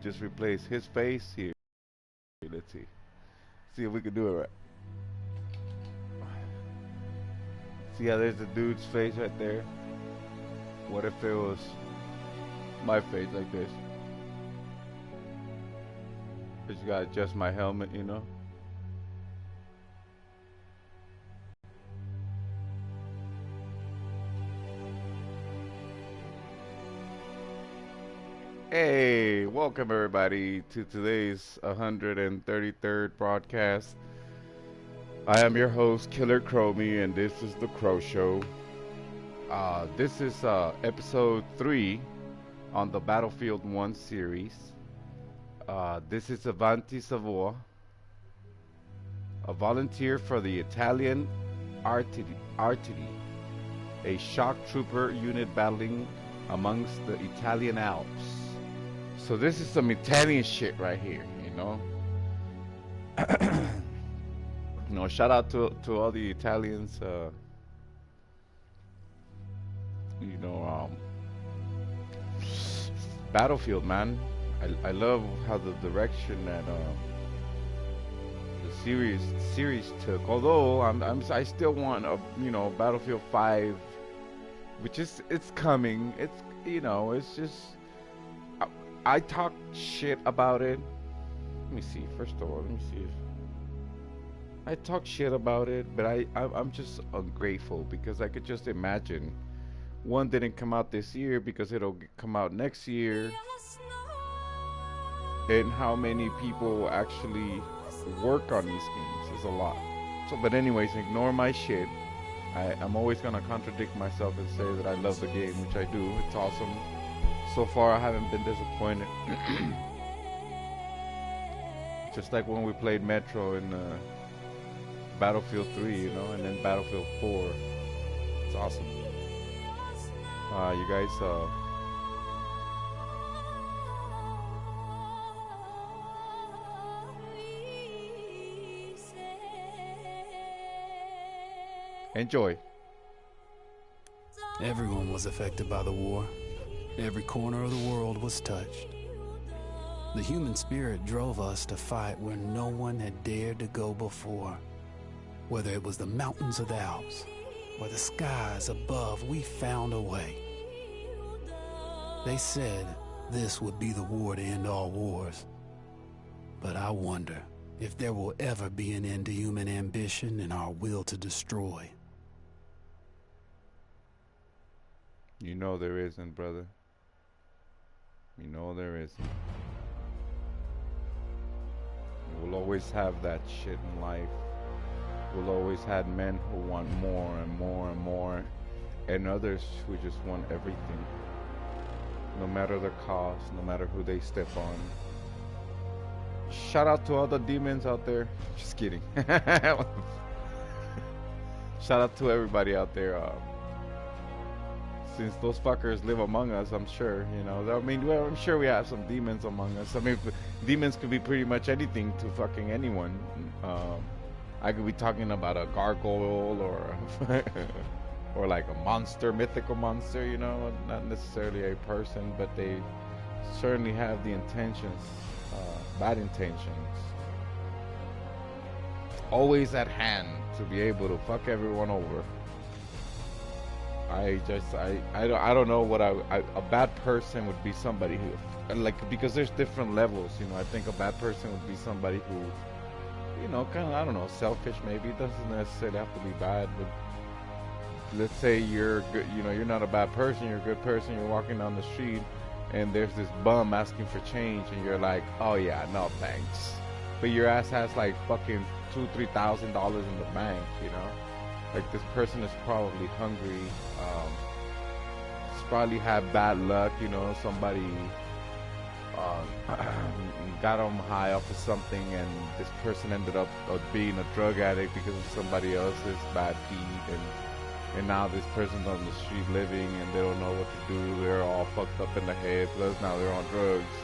just replace his face here. Let's see. See if we can do it right. See how there's the dude's face right there? What if it was my face like this? Just gotta adjust my helmet, you know? Hey, welcome everybody to today's 133rd broadcast. I am your host, KillerCrowMe, and this is The Crow Show. This is episode 3 on the Battlefield 1 series. This is AVANTI SAVOIA, a volunteer for the Italian Artidi, a shock trooper unit battling amongst the Italian Alps. So this is some Italian shit right here, you know. You know, shout out to all the Italians. You know, Battlefield, man. I love how the direction that the series took. Although I still want a Battlefield 5, which is it's coming. It's it's just. I talk shit about it. Let me see. First of all, let me see. I talk shit about it, but I'm just ungrateful because I could just imagine one didn't come out this year because it'll come out next year, and how many people actually work on these games is a lot. So, but anyways, ignore my shit. I'm always gonna contradict myself and say that I love the game, which I do. It's awesome. So far, I haven't been disappointed. Just like when we played Metro in Battlefield 3, you know, and then Battlefield 4. It's awesome. You guys, enjoy. Everyone was affected by the war. Every corner of the world was touched. The human spirit drove us to fight where no one had dared to go before. Whether it was the mountains of the Alps or the skies above, we found a way. They said this would be the war to end all wars. But I wonder if there will ever be an end to human ambition and our will to destroy. You know there isn't, brother. You know there isn't. We'll always have that shit in life. We'll always have men who want more and more and more, and others who just want everything. No matter the cost, no matter who they step on. Shout out to all the demons out there. Just kidding. Shout out to everybody out there. Since those fuckers live among us, I'm sure, you know. I mean, well, I'm sure we have some demons among us. I mean, demons could be pretty much anything to fucking anyone. I could be talking about a gargoyle or or like a monster, mythical monster, you know, not necessarily a person, but they certainly have the intentions, bad intentions, always at hand to be able to fuck everyone over. I don't know what a bad person would be. Somebody who, like, because there's different levels, you know. I think a bad person would be somebody who, you know, kind of, I don't know, selfish maybe. It doesn't necessarily have to be bad, but let's say you're good, you know, you're not a bad person, you're a good person, you're walking down the street and there's this bum asking for change and you're like, oh yeah, no thanks. But your ass has like fucking $2,000-3,000 in the bank, you know. Like, this person is probably hungry. He's probably had bad luck, you know. Somebody got him high off of something, and this person ended up being a drug addict because of somebody else's bad deed, and now this person's on the street living, and they don't know what to do. They're all fucked up in the head. Plus, now they're on drugs,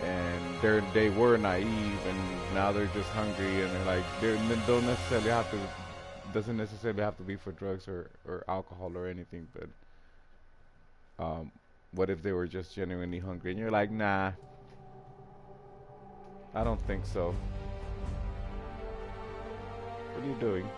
and they were naive, and now they're just hungry, and they're like, they don't necessarily have to. Doesn't necessarily have to be for drugs or alcohol or anything, but what if they were just genuinely hungry and you're like, nah, I don't think so. What are you doing?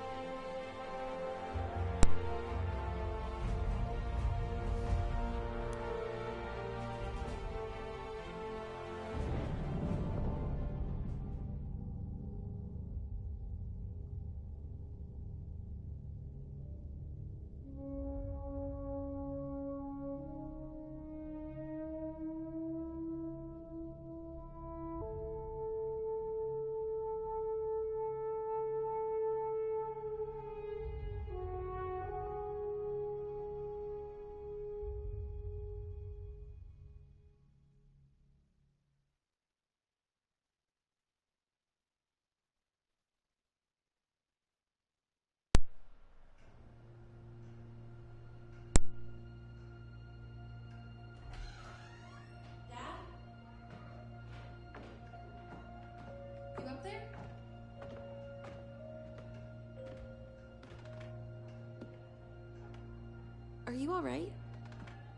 Are you all right?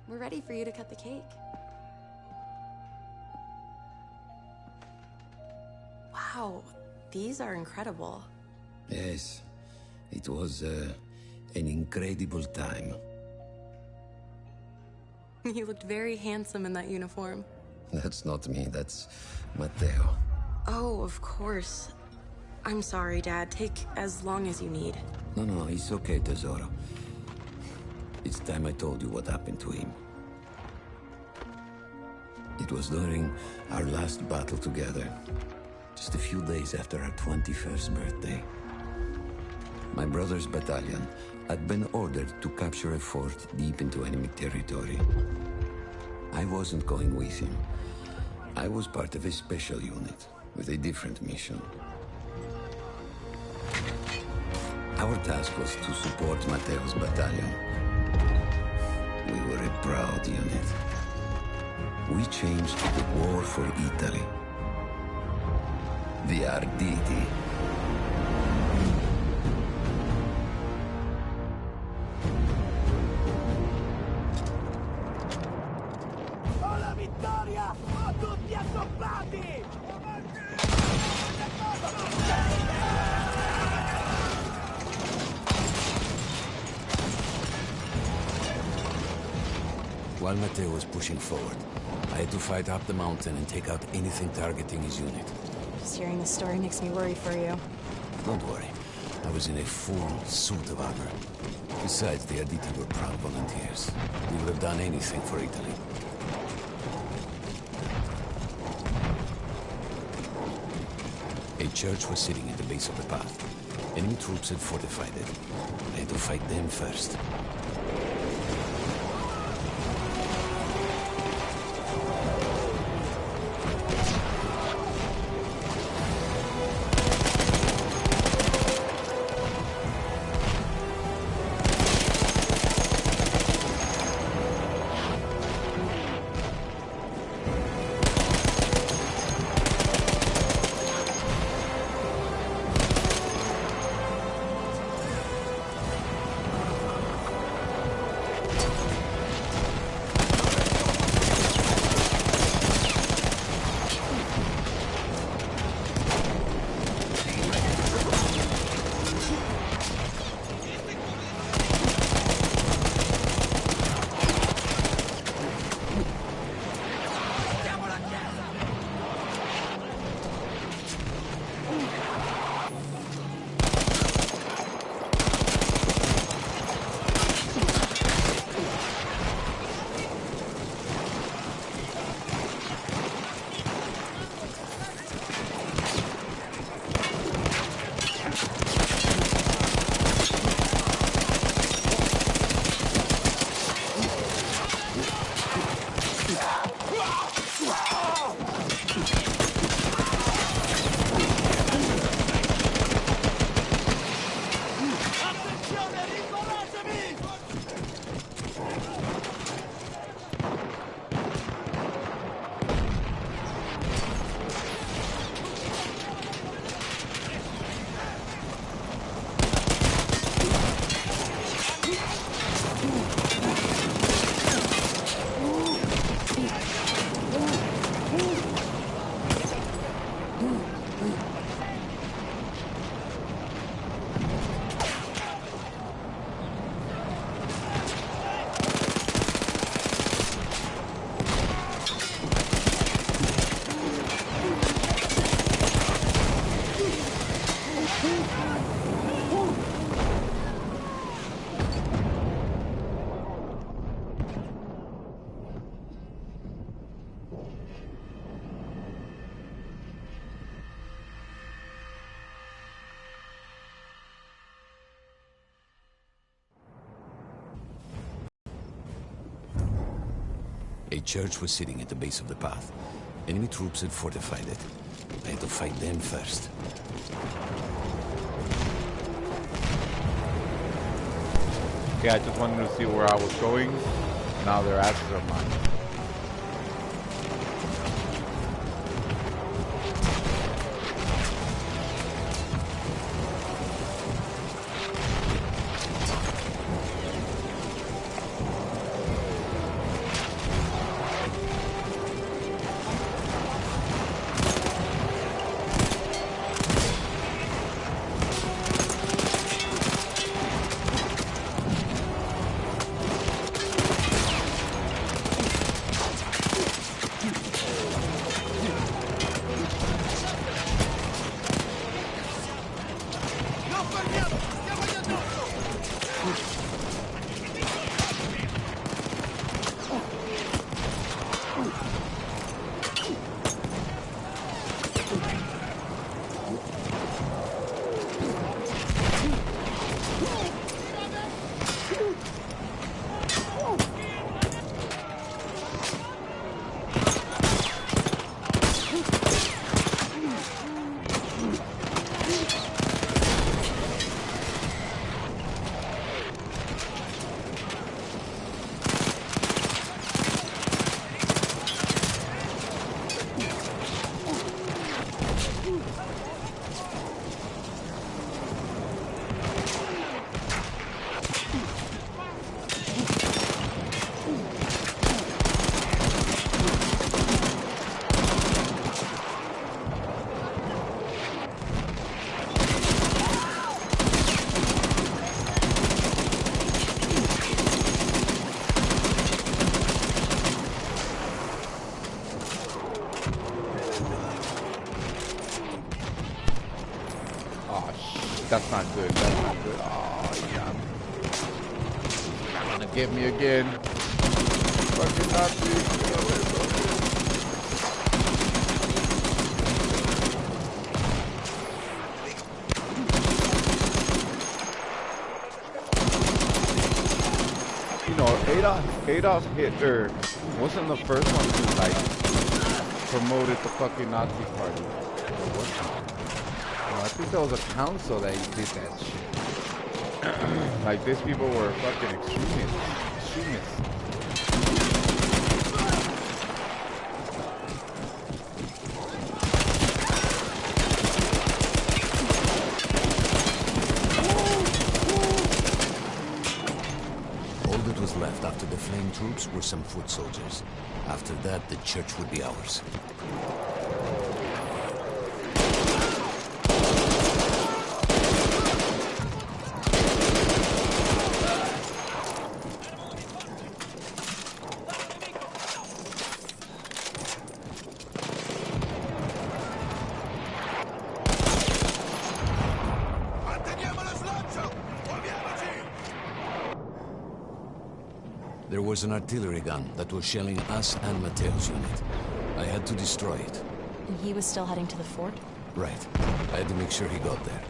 We're ready for you to cut the cake. Wow, these are incredible. Yes, it was an incredible time. You looked very handsome in that uniform. That's not me, that's Matteo. Oh, of course. I'm sorry, Dad. Take as long as you need. No, it's okay, Tesoro. It's time I told you what happened to him. It was during our last battle together, just a few days after our 21st birthday. My brother's battalion had been ordered to capture a fort deep into enemy territory. I wasn't going with him. I was part of a special unit with a different mission. Our task was to support Matteo's battalion. We were a proud unit. We changed the war for Italy. The Arditi. Ho la vittoria! Ho tutti addobbati! While Matteo was pushing forward, I had to fight up the mountain and take out anything targeting his unit. Just hearing this story makes me worry for you. Don't worry, I was in a full suit of armor. Besides, the Arditi were proud volunteers. We would have done anything for Italy. A church was sitting at the base of the path. Enemy troops had fortified it. I had to fight them first. A church was sitting at the base of the path. Enemy troops had fortified it. I had to fight them first. Okay, I just wanted to see where I was going. Now their asses are mine. That's not good. That's not good. Oh, yeah. Gonna get me again. Fucking Nazi. You know, Adolf Hitler wasn't the first one to like promoted the fucking Nazi party. I think that was a council that did that shit. Like, these people were fucking extremists. All that was left after the flame troops were some foot soldiers. After that, the church would be ours. There was an artillery gun that was shelling us and Matteo's unit. I had to destroy it. And he was still heading to the fort? Right. I had to make sure he got there.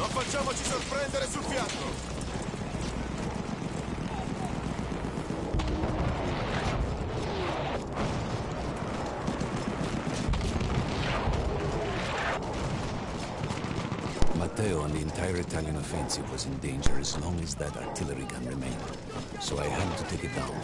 facciamoci sorprendere sul fianco! Matteo and the entire Italian offensive was in danger as long as that artillery gun remained, so I had to take it down.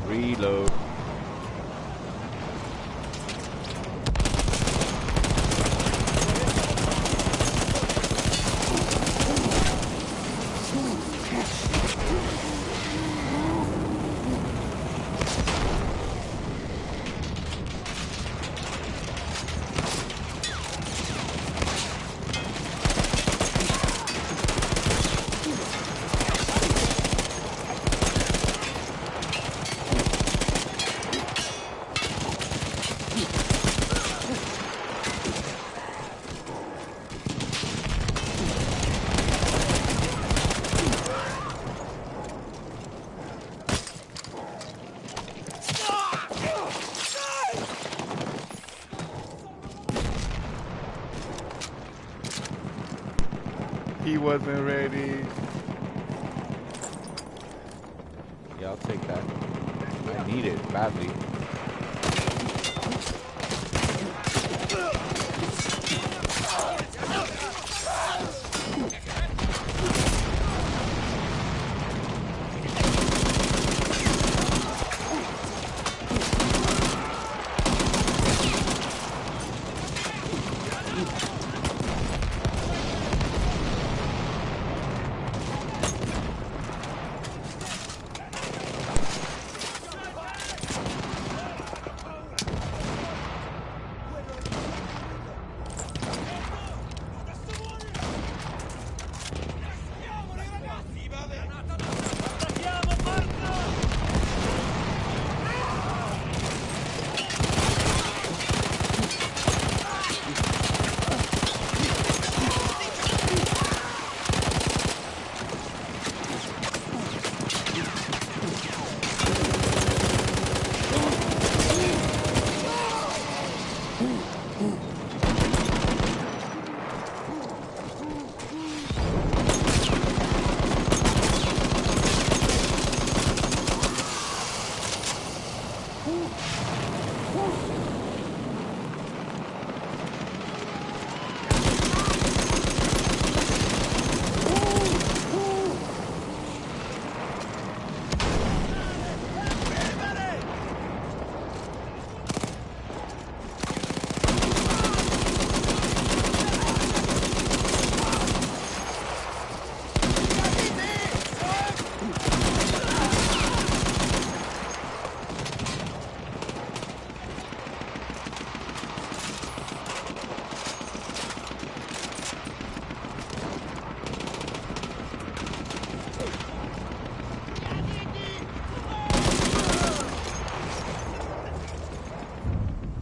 Reload. He wasn't ready. Yeah, I'll take that. I need it badly.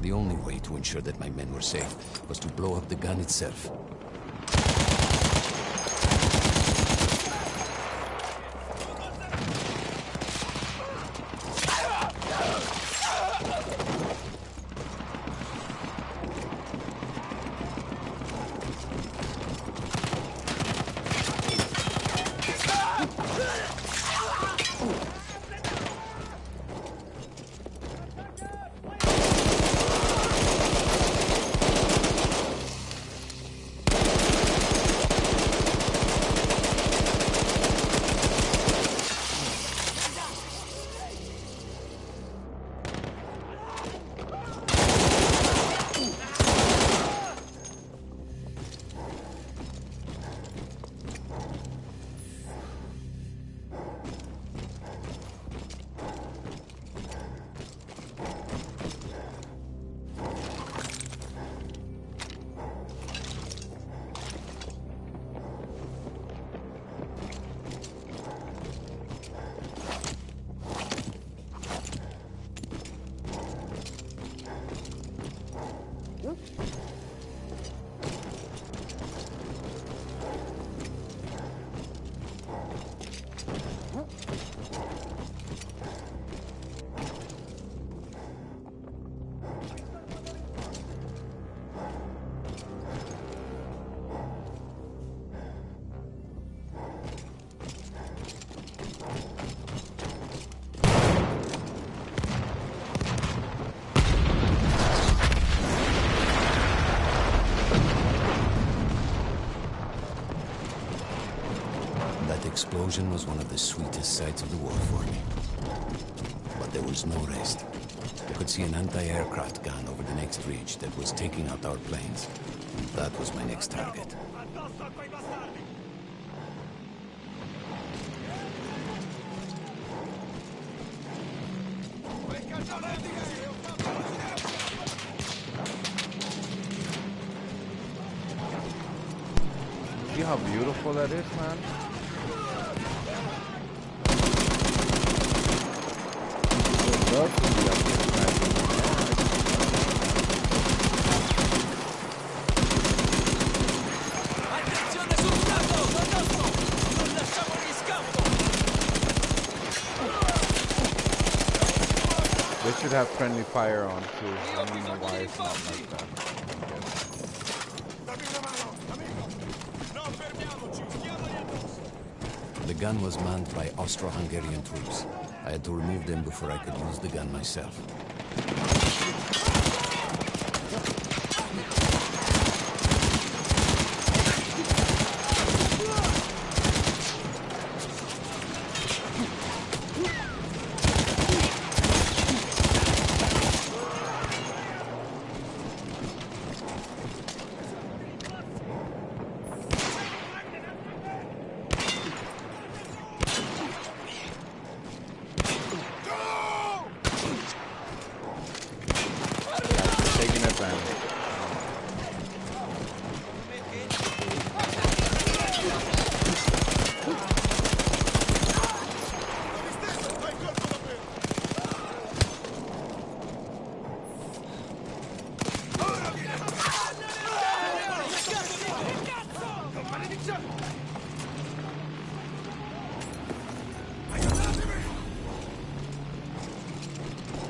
The only way to ensure that my men were safe was to blow up the gun itself. That explosion was one of the sweetest sights of the war for me. But there was no rest. I could see an anti-aircraft gun over the next ridge that was taking out our planes. That was my next target. See how beautiful that is, man? I would love to be up here sniping. They should have friendly fire on too. I don't know why it's not like that. The gun was manned by Austro-Hungarian troops. I had to remove them before I could use the gun myself.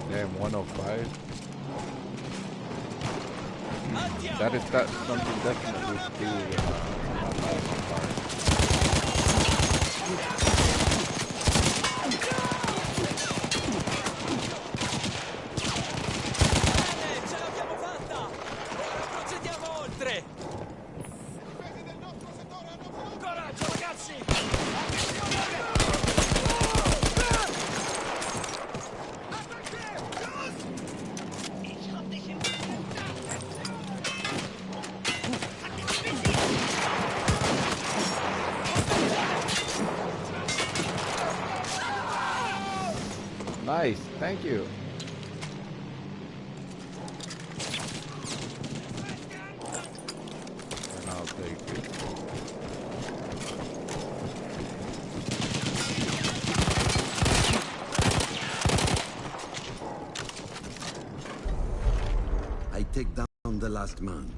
Damn, 105. That's something definitely to do with my last part. Ce l'abbiamo fatta! Ora procediamo oltre! Coraggio, ragazzi! Nice, thank you. And I'll take it. I take down the last man,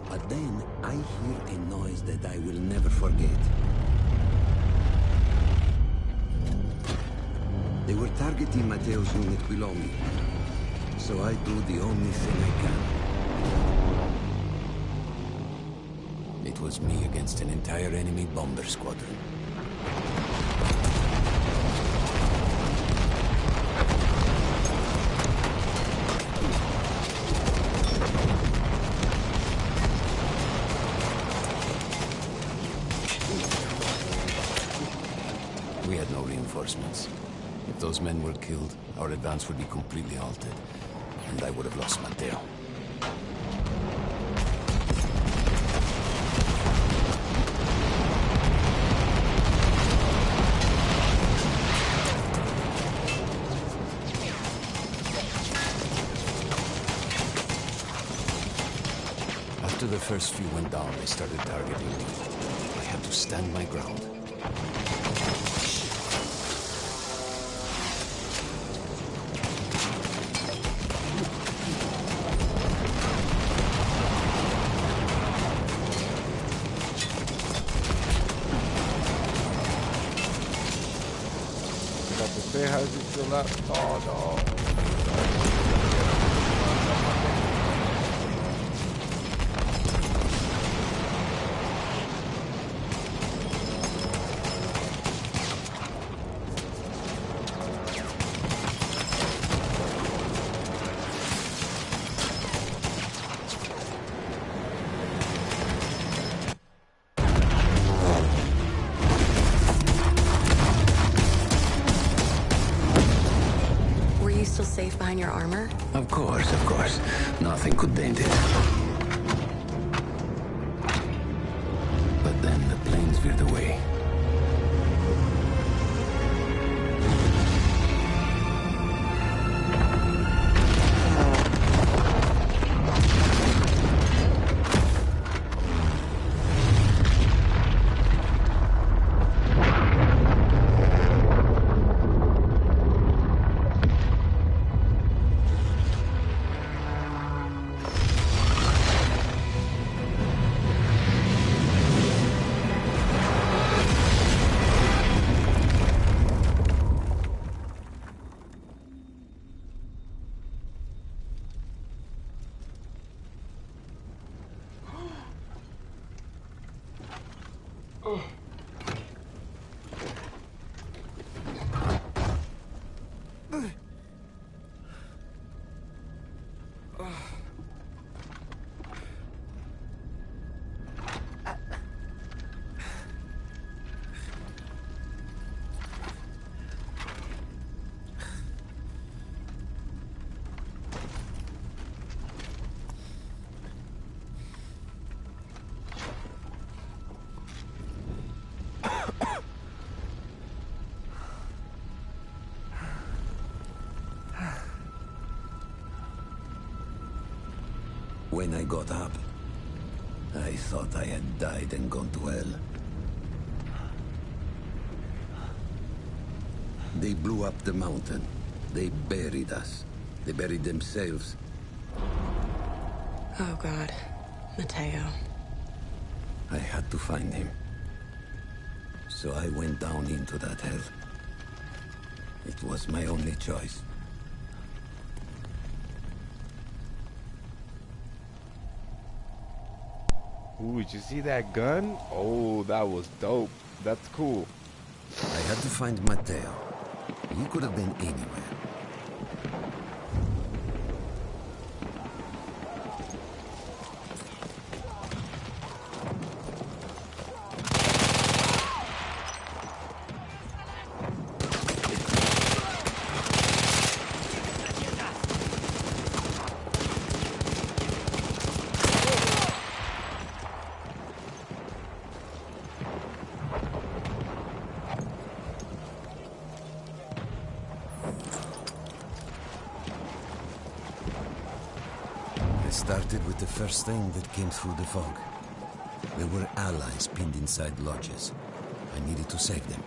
but then I hear a noise that I will never forget. They were targeting Matteo's unit below me, so I do the only thing I can. It was me against an entire enemy bomber squadron. We had no reinforcements. If those men were killed, our advance would be completely halted, and I would have lost Matteo. After the first few went down, they started targeting me. I had to stand my ground. Say how's it feel up? Oh no. behind your armor? Of course. Nothing could dent it. But then the planes veered away. When I got up, I thought I had died and gone to hell. They blew up the mountain. They buried us. They buried themselves. Oh, God. Matteo. I had to find him. So I went down into that hell. It was my only choice. Ooh, did you see that gun? Oh, that was dope. That's cool. I had to find Matteo. He could have been anywhere. Started with the first thing that came through the fog. There were allies pinned inside lodges. I needed to save them.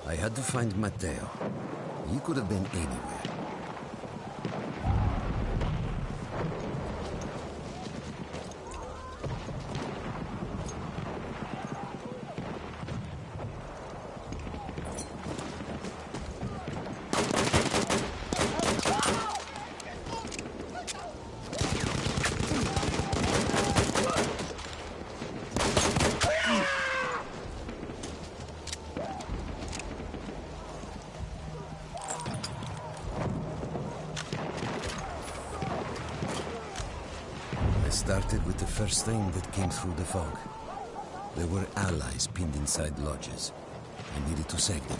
I had to find Matteo. He could have been anywhere. Started with the first thing that came through the fog. There were allies pinned inside lodges. I needed to save them.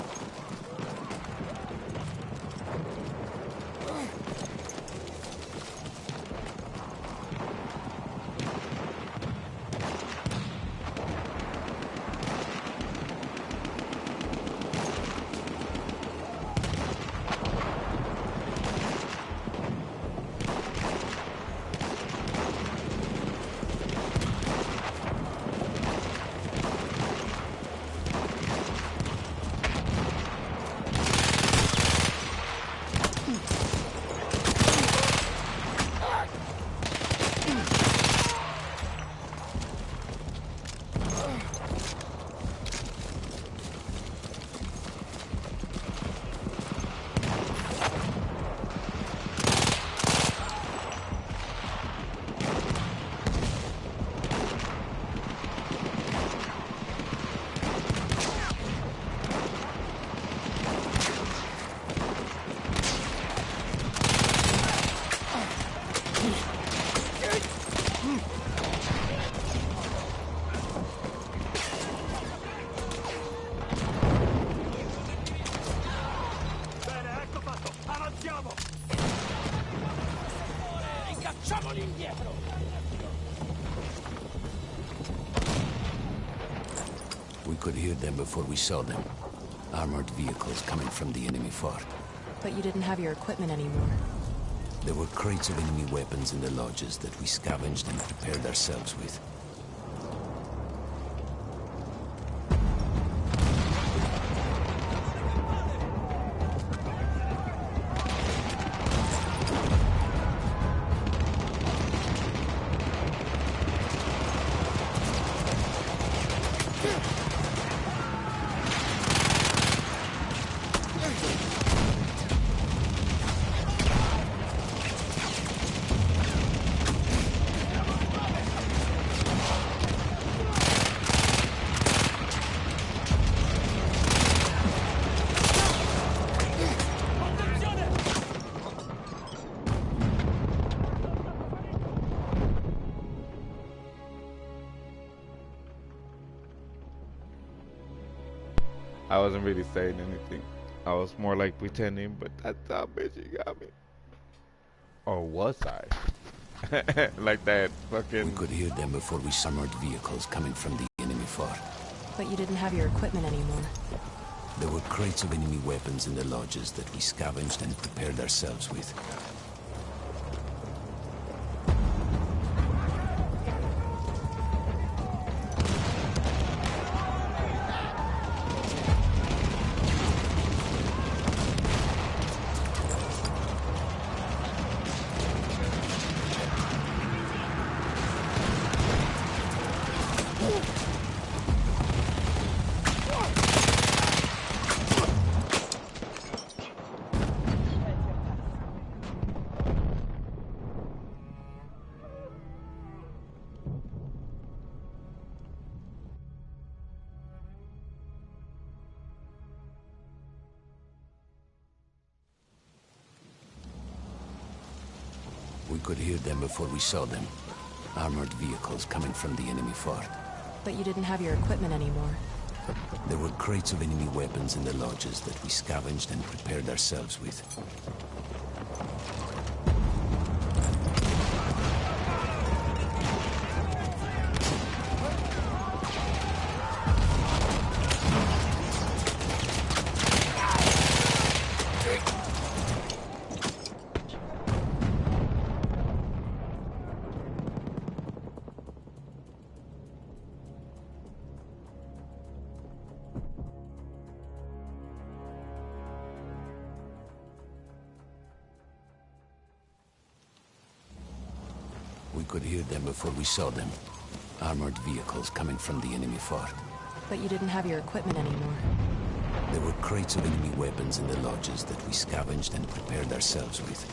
We could hear them before we saw them. Armored vehicles coming from the enemy fort. But you didn't have your equipment anymore. There were crates of enemy weapons in the lodges that we scavenged and prepared ourselves with. I wasn't really saying anything. I was more like pretending, but that's how bitch you got me. Or was I? Like that fucking... We could hear them before we saw armored vehicles coming from the enemy fort. But you didn't have your equipment anymore. There were crates of enemy weapons in the lodges that we scavenged and prepared ourselves with. We could hear them before we saw them. Armored vehicles coming from the enemy fort. But you didn't have your equipment anymore. There were crates of enemy weapons in the lodges that we scavenged and prepared ourselves with. We could hear them before we saw them. Armored vehicles coming from the enemy fort. But you didn't have your equipment anymore. There were crates of enemy weapons in the lodges that we scavenged and prepared ourselves with.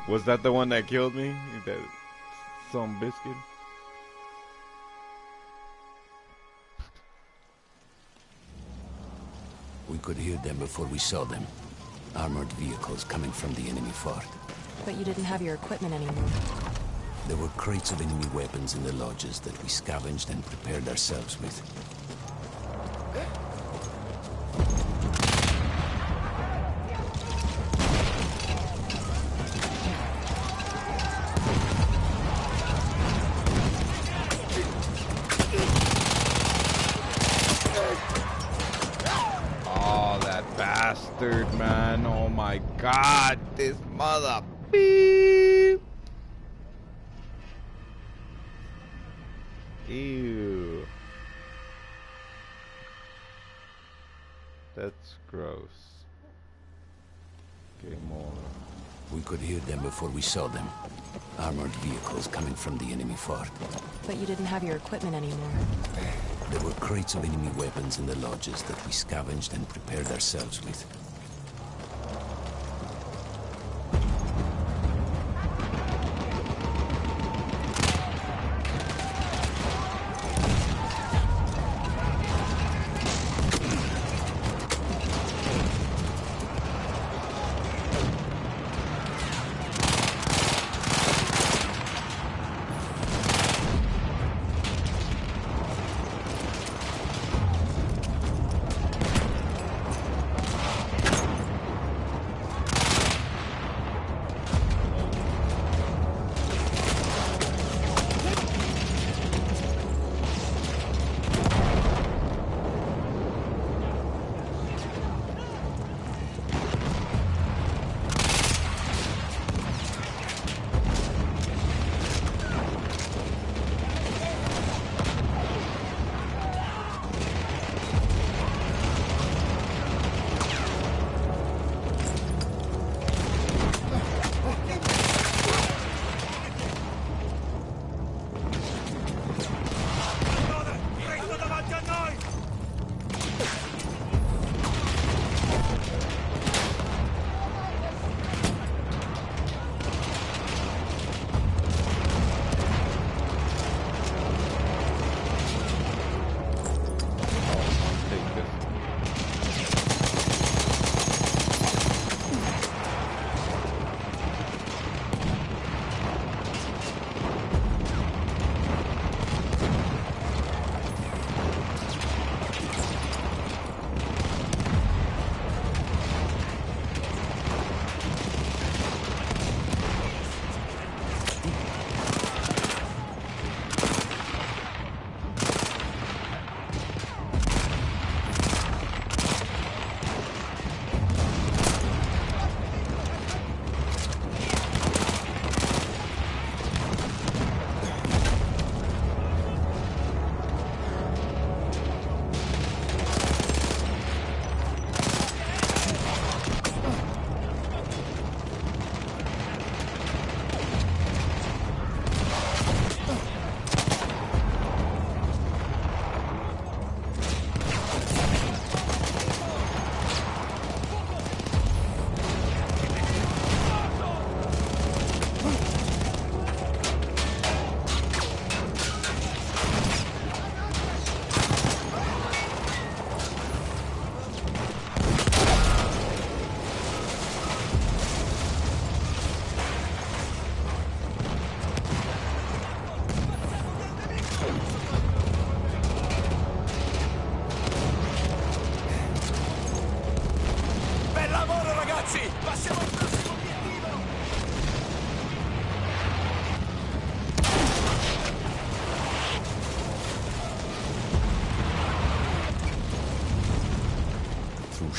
Was that the one that killed me? That some biscuit? We could hear them before we saw them. Armored vehicles coming from the enemy fort. But you didn't have your equipment anymore. There were crates of enemy weapons in the lodges that we scavenged and prepared ourselves with. Man, oh my god, this mother beep. Ew. That's gross. Game over. We could hear them before we saw them. Armored vehicles coming from the enemy fort. But you didn't have your equipment anymore. There were crates of enemy weapons in the lodges that we scavenged and prepared ourselves with.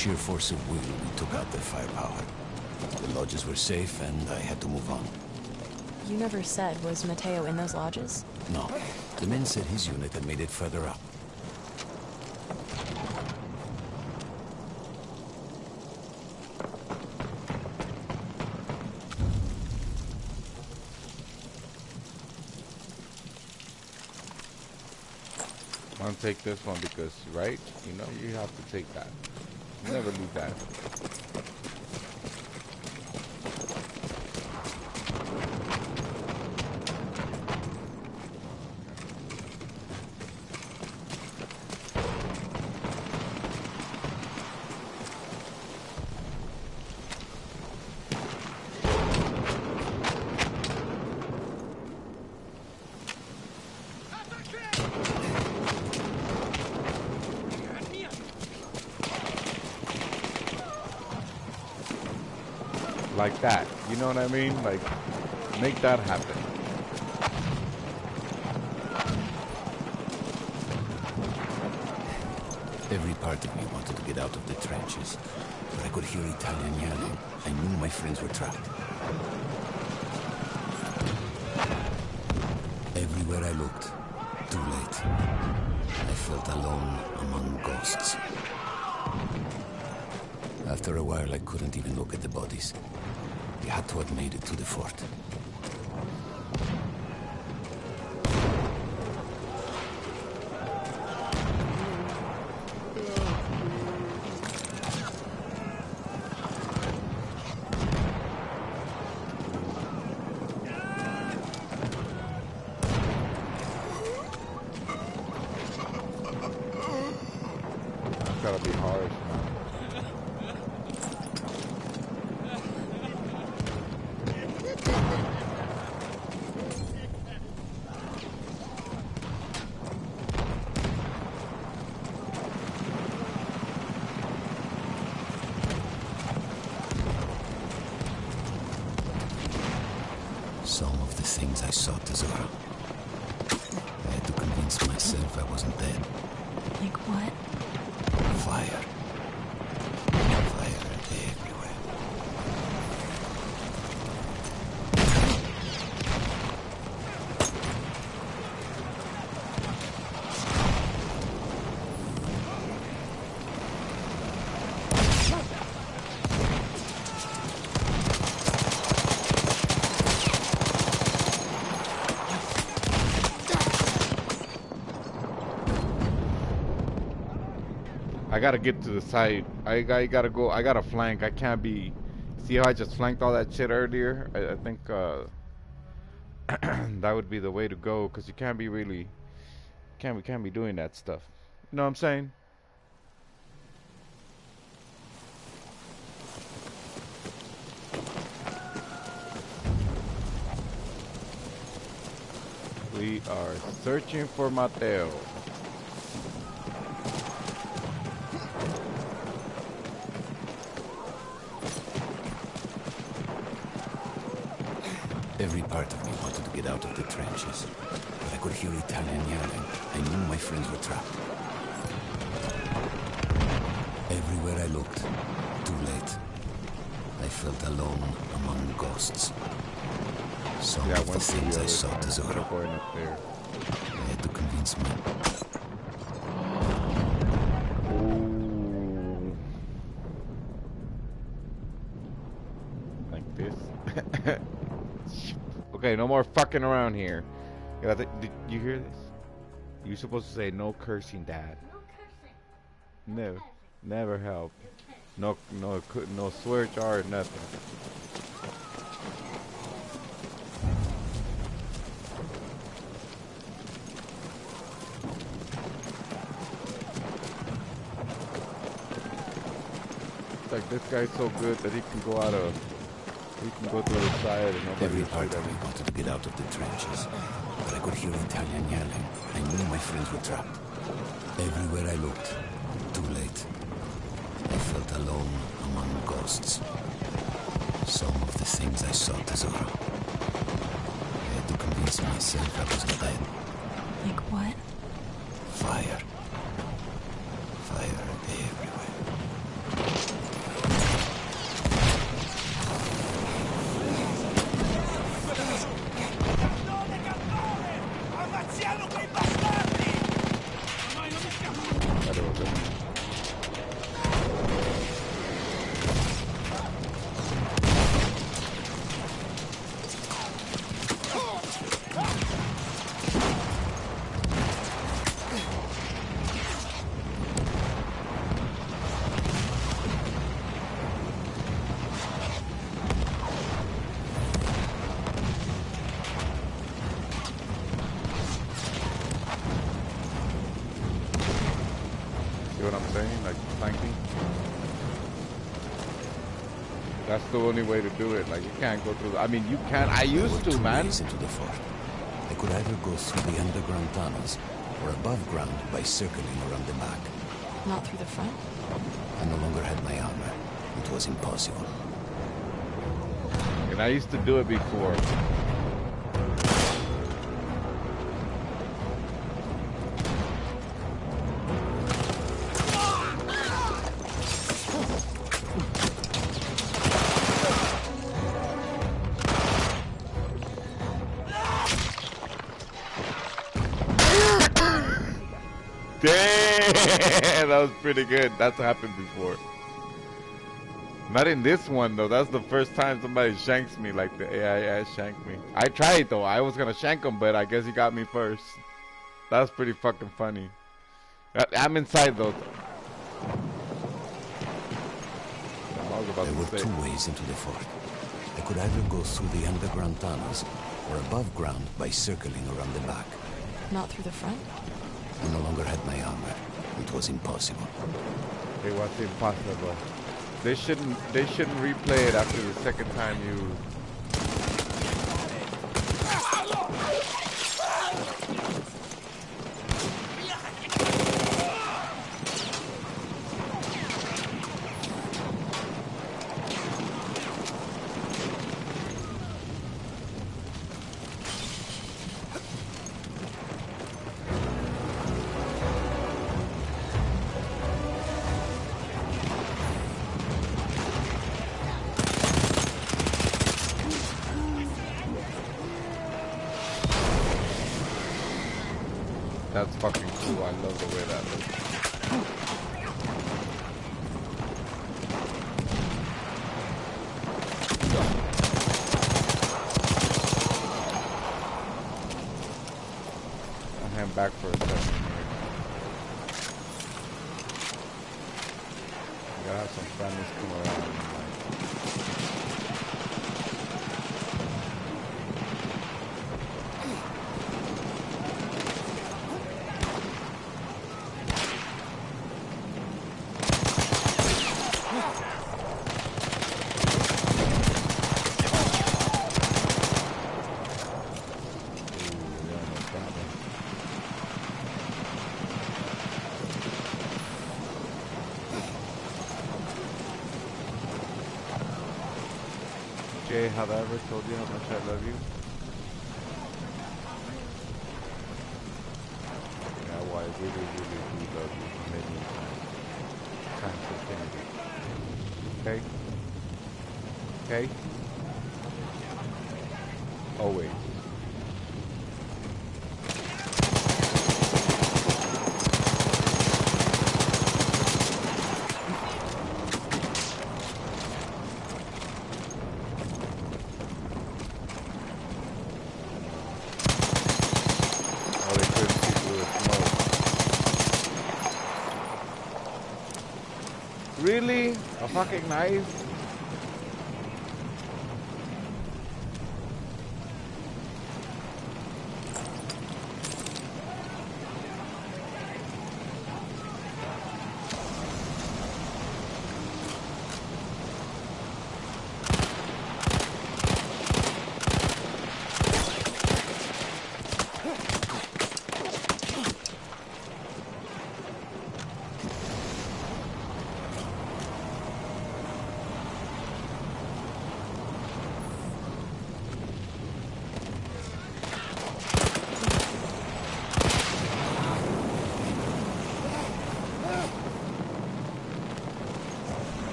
sheer force of will, we took out their firepower. The lodges were safe, and I had to move on. You never said, was Matteo in those lodges? No. The men said his unit had made it further up. I'm gonna take this one because, right? You know, you have to take that. You never leave that. Like that, you know what I mean? Like, make that happen. Every part of me wanted to get out of the trenches, but I could hear Italian yelling. I knew my friends were trapped. Everywhere I looked, too late. I felt alone among ghosts. After a while, I couldn't even look at the bodies. We had to have made it to the fort. It's gotta be harsh, man. Some of the things I saw, Tesoro. I had to convince myself I wasn't dead. Like what? Fire. Fire everywhere. I gotta get to the side. I gotta go. I gotta flank. I can't be. See how I just flanked all that shit earlier? I think that would be the way to go, because you can't be really. Can't be doing that stuff. You know what I'm saying? We are searching for Matteo. Every part of me wanted to get out of the trenches, but I could hear Italian yelling. I knew my friends were trapped. Everywhere I looked, too late. I felt alone among ghosts. Some of the things I saw, Tesoro. I had to convince me. Ooh. Like this. Okay, no more fucking around here. Did you hear this? You're supposed to say no cursing, Dad. No cursing. Never help. No swear jar, nothing. It's like this guy's so good that he can go out of. We can go to the side and nobody. Every part of me wanted to get out of the trenches, but I could hear Italian yelling. I knew my friends were trapped. Everywhere I looked, too late. I felt alone among ghosts. Some of the things I saw, Tesoro. I had to convince myself I wasn't dead. Like what? Fire. Fire everywhere. That's the only way to do it. Like, you can't go through. I mean, you can. I used to, man. Into the fort. I could either go through the underground tunnels or above ground by circling around the back. Not through the front? I no longer had my armor. It was impossible. And I used to do it before. Damn, that was pretty good. That's happened before. Not in this one though. That's the first time somebody shanks me like the AI shanked me. I tried though. I was gonna shank him, but I guess he got me first. That was pretty fucking funny. I'm inside though. There were two ways into the fort. I could either go through the underground tunnels or above ground by circling around the back. Not through the front? I no longer had my armor. It was impossible. It was impossible. They shouldn't replay it after the second time you. That's fucking cool. I love the way that looks. I'll hang back for a second here. I gotta have some friends come around. Jay, have I ever told you how much I love you? Yeah, well, I really, really do love you many times infinity. Okay? Okay? Always. Really? A fucking knife?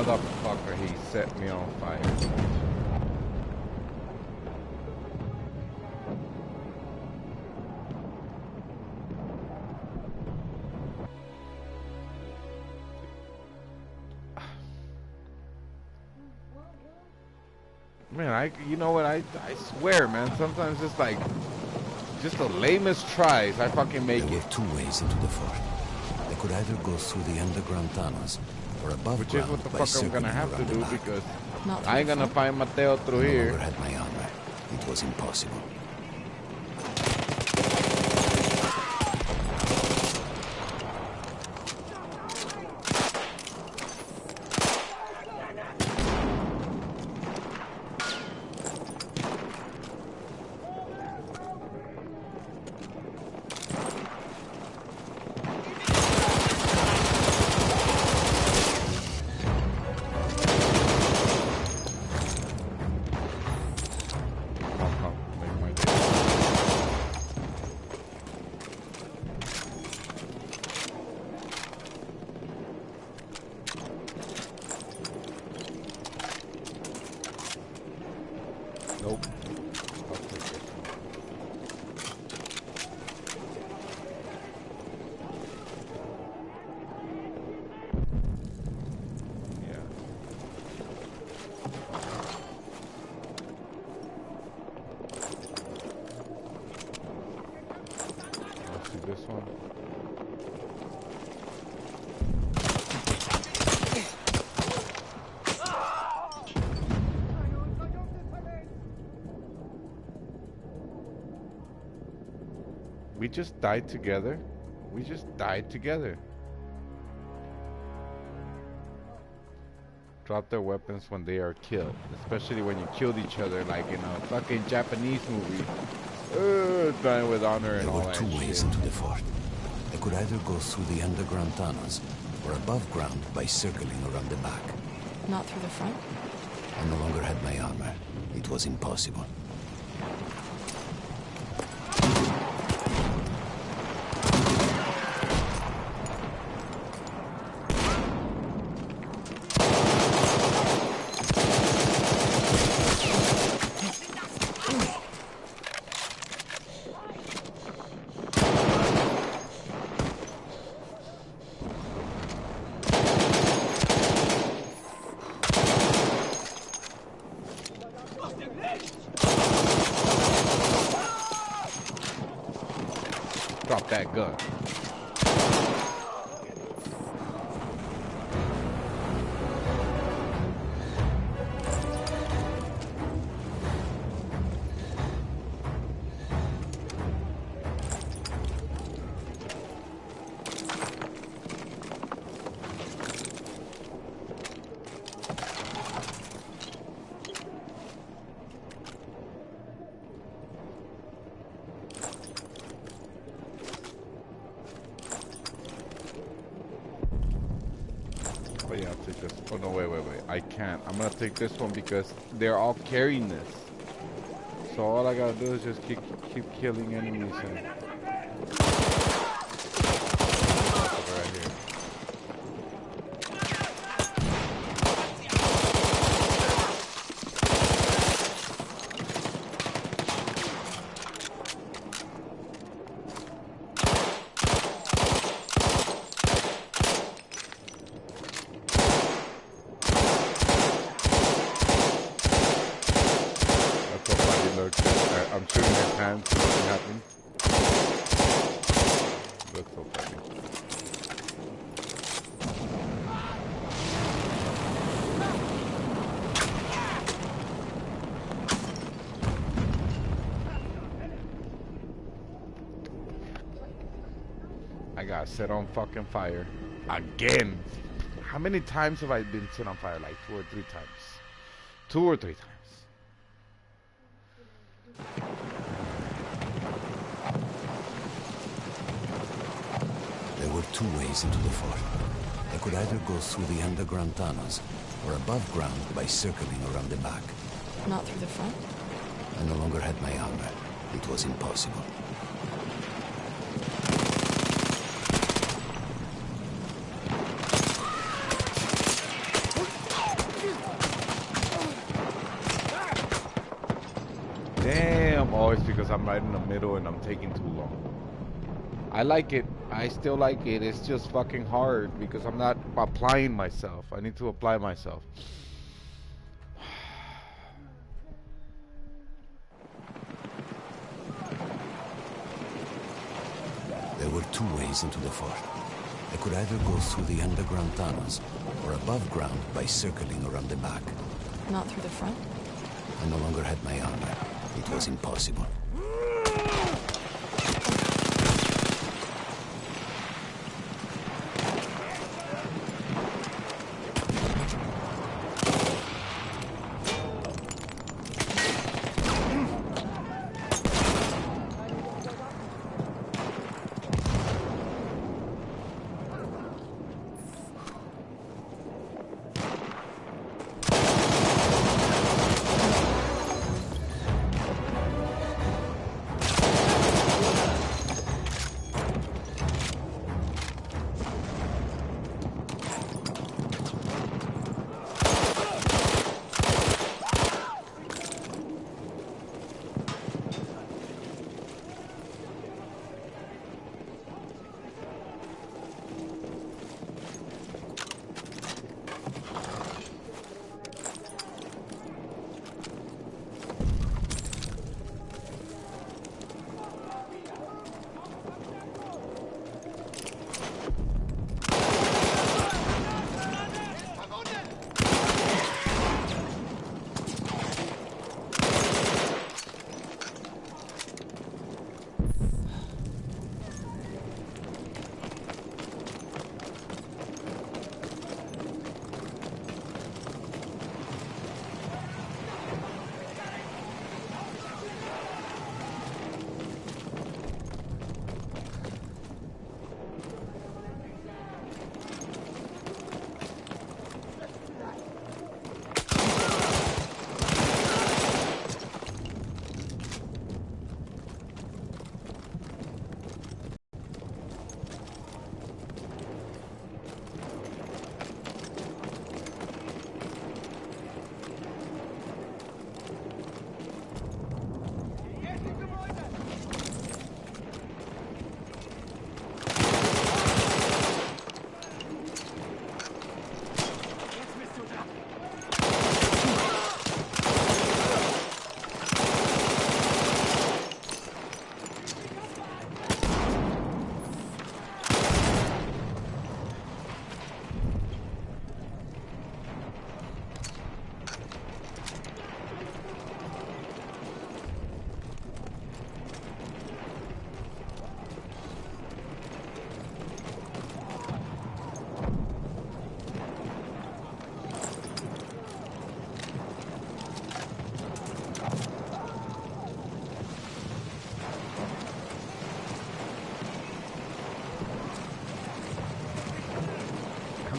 Motherfucker, he set me on fire. Man, you know what, I swear, man, sometimes it's like, just the lamest tries, I fucking make it. There were two ways into the fort. They could either go through the underground tunnels, or above Which ground is what the by fuck I'm gonna have to circling do, around the back. because Not I ain't gonna find Matteo through I no here. longer had my armor. It was impossible. Nope. Yeah. Let's see this one. We just died together. We just died together. Drop their weapons when they are killed. Especially when you killed each other like in a fucking Japanese movie. Dying with honor and all that shit. There were two ways into the fort. They could either go through the underground tunnels, or above ground by circling around the back. Not through the front? I no longer had my armor. It was impossible. Drop that gun. Oh yeah, I'll take this. Oh no, wait. I can't. I'm gonna take this one because they're all carrying this. So all I gotta do is just keep killing enemies and right here. I'm shooting his hands, nothing happens. Looks so funny. I got set on fucking fire. Again. How many times have I been set on fire? Like 2 or 3 times. 2 or 3 times. There were two ways into the fort. They could either go through the underground tunnels, or above ground by circling around the back. Not through the front? I no longer had my armor. It was impossible. problem always because I'm right in the middle and I'm taking too long. I like it. I still like it. It's just fucking hard because I'm not applying myself. I need to apply myself. There were two ways into the fort. I could either go through the underground tunnels or above ground by circling around the back. Not through the front? I no longer had my armor. It was impossible.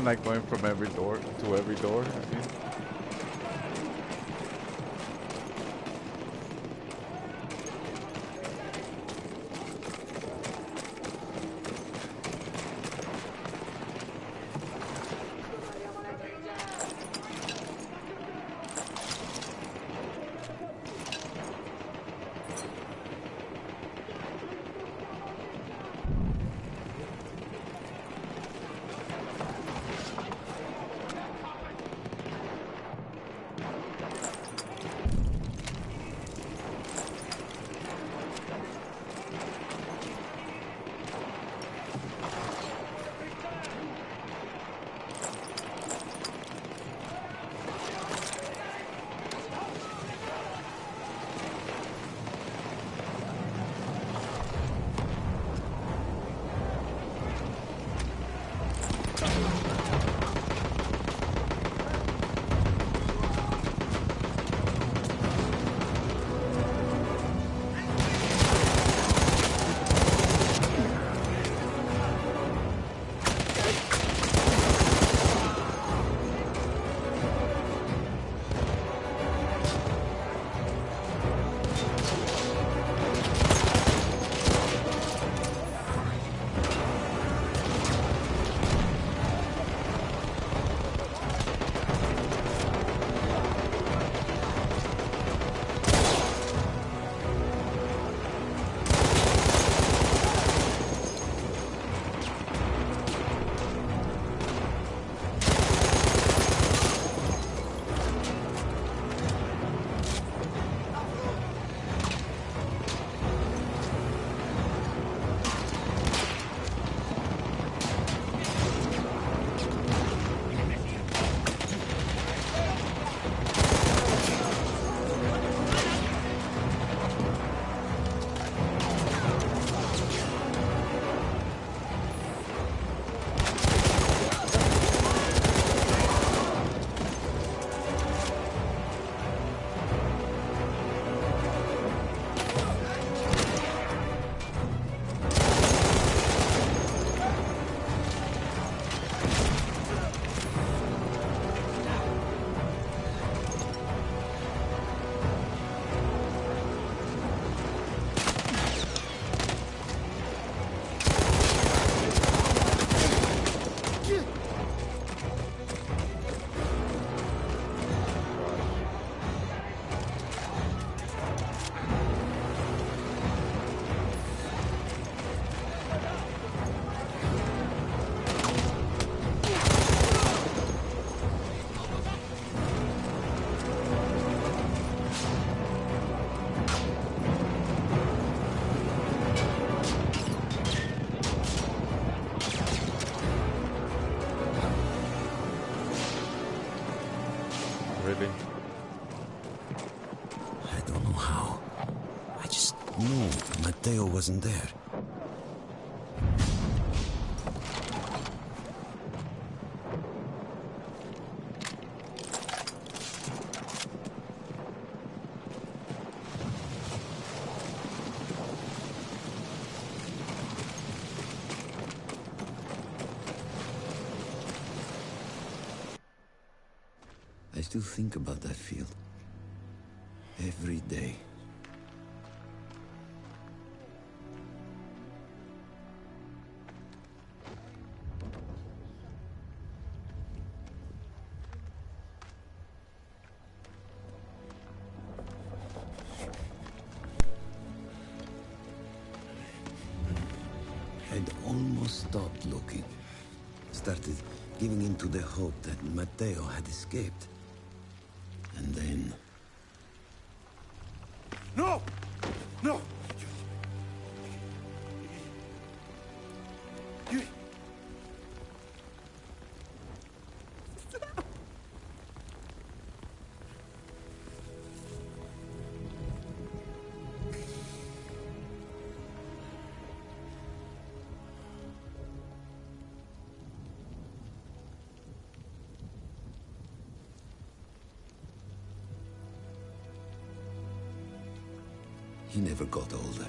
I'm like going from every door to every door. I mean. No, Matteo wasn't there. I still think about that field. Every day. I'd almost stopped looking. Started giving in to the hope that Matteo had escaped. And then... No! No! He never got older.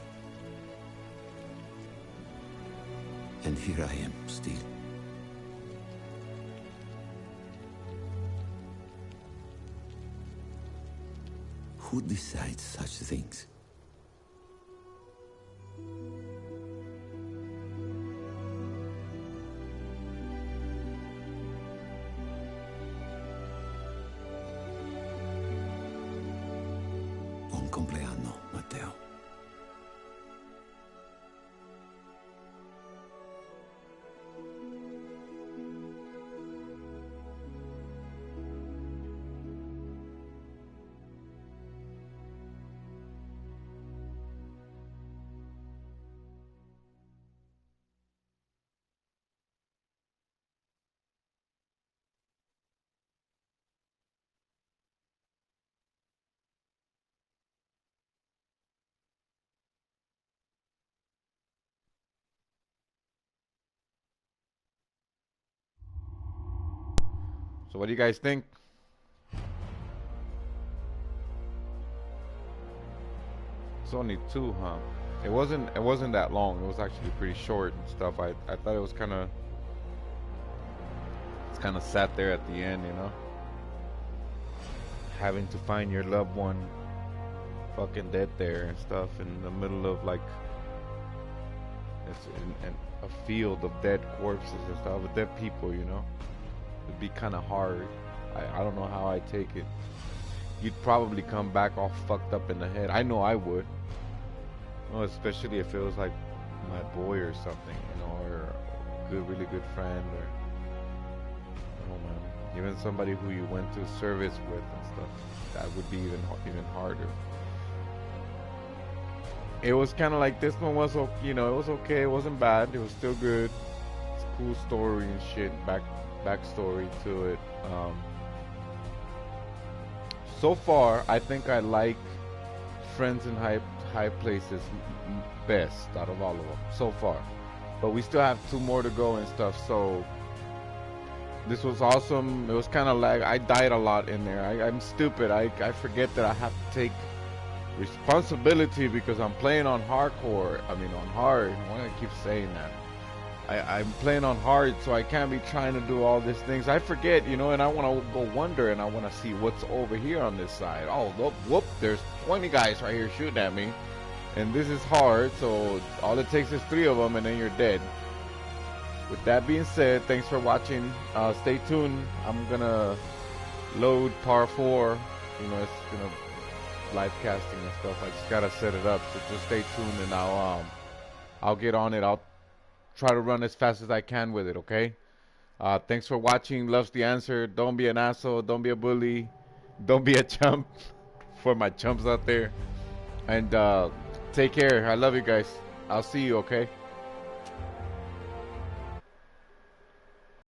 And here I am, still. Who decides such things? Buon compleanno, Matteo. So what do you guys think? It's only 2, huh? It wasn't that long. It was actually pretty short and stuff. I thought it was kind of sat there at the end, you know, having to find your loved one fucking dead there and stuff in the middle of like it's in a field of dead corpses and stuff, with dead people, you know. It'd be kind of hard. I don't know how I'd take it. You'd probably come back all fucked up in the head. I know I would. Well, especially if it was like my boy or something, you know, or a good, really good friend, or oh man, even somebody who you went to service with and stuff. That would be even harder. It was kind of like this one was, you know, it was okay. It wasn't bad. It was still good. It's a cool story and shit. Backstory to it. So far, I think I like Friends in High Places best out of all of them so far. But we still have 2 more to go and stuff. So this was awesome. It was kind of like I died a lot in there. I'm stupid. I forget that I have to take responsibility because I'm playing on hardcore. I mean on hard. Why do I keep saying that? I'm playing on hard, so I can't be trying to do all these things. I forget, you know, and I want to go wonder, and I want to see what's over here on this side. Oh, whoop, there's 20 guys right here shooting at me. And this is hard, so all it takes is 3 of them, and then you're dead. With that being said, thanks for watching. Stay tuned. I'm going to load Par 4. You know, it's going to live casting and stuff. I just got to set it up, so just stay tuned, and I'll get on it. I'll try to run as fast as I can with it, okay? Thanks for watching. Love's the answer. Don't be an asshole. Don't be a bully. Don't be a chump. For my chumps out there. And take care. I love you guys. I'll see you, okay?